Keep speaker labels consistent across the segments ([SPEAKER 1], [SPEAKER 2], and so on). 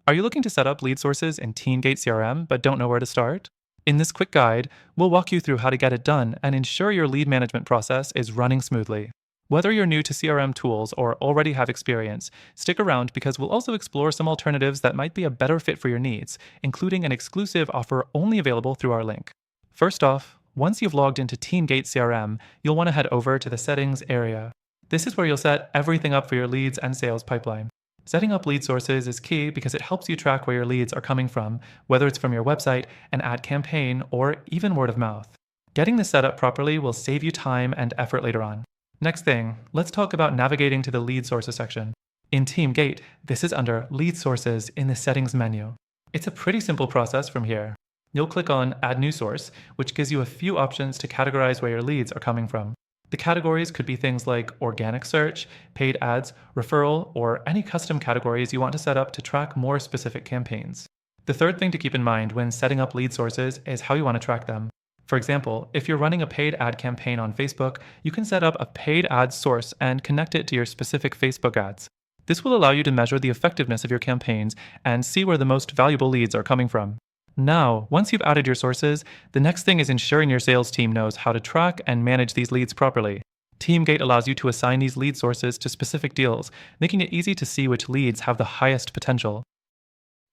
[SPEAKER 1] Are you looking to set up lead sources in TeamGate CRM but don't know where to start? In this quick guide, we'll walk you through how to get it done and ensure your lead management process is running smoothly. Whether you're new to CRM tools or already have experience, stick around because we'll also explore some alternatives that might be a better fit for your needs, including an exclusive offer only available through our link. First off, once you've logged into TeamGate CRM, you'll want to head over to the Settings area. This is where you'll set everything up for your leads and sales pipeline. Setting up lead sources is key because it helps you track where your leads are coming from, whether it's from your website, an ad campaign, or even word of mouth. Getting this set up properly will save you time and effort later on. Next thing, let's talk about navigating to the lead sources section. In TeamGate, this is under Lead Sources in the Settings menu. It's a pretty simple process from here. You'll click on Add New Source, which gives you a few options to categorize where your leads are coming from. The categories could be things like organic search, paid ads, referral, or any custom categories you want to set up to track more specific campaigns. The third thing to keep in mind when setting up lead sources is how you want to track them. For example, if you're running a paid ad campaign on Facebook, you can set up a paid ad source and connect it to your specific Facebook ads. This will allow you to measure the effectiveness of your campaigns and see where the most valuable leads are coming from. Now, once you've added your sources, the next thing is ensuring your sales team knows how to track and manage these leads properly. TeamGate allows you to assign these lead sources to specific deals, making it easy to see which leads have the highest potential.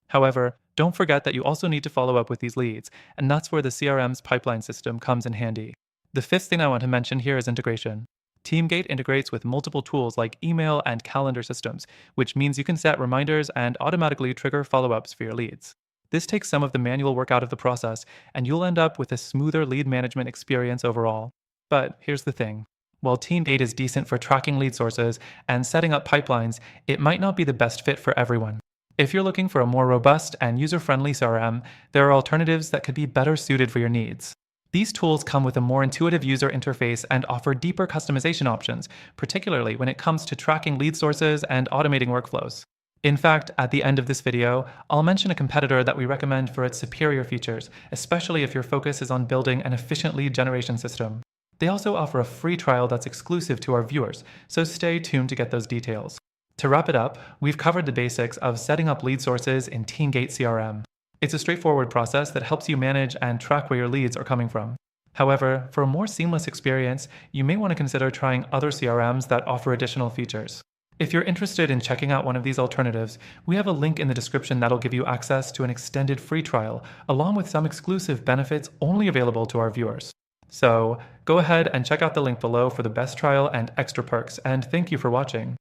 [SPEAKER 1] However, don't forget that you also need to follow up with these leads, and that's where the CRM's pipeline system comes in handy. The fifth thing I want to mention here is integration. TeamGate integrates with multiple tools like email and calendar systems, which means you can set reminders and automatically trigger follow-ups for your leads. This takes some of the manual work out of the process, and you'll end up with a smoother lead management experience overall. But here's the thing. While TeamGate is decent for tracking lead sources and setting up pipelines, it might not be the best fit for everyone. If you're looking for a more robust and user-friendly CRM, there are alternatives that could be better suited for your needs. These tools come with a more intuitive user interface and offer deeper customization options, particularly when it comes to tracking lead sources and automating workflows. In fact, at the end of this video, I'll mention a competitor that we recommend for its superior features, especially if your focus is on building an efficient lead generation system. They also offer a free trial that's exclusive to our viewers, so stay tuned to get those details. To wrap it up, we've covered the basics of setting up lead sources in TeamGate CRM. It's a straightforward process that helps you manage and track where your leads are coming from. However, for a more seamless experience, you may want to consider trying other CRMs that offer additional features. If you're interested in checking out one of these alternatives, we have a link in the description that'll give you access to an extended free trial, along with some exclusive benefits only available to our viewers. So, go ahead and check out the link below for the best trial and extra perks, and thank you for watching.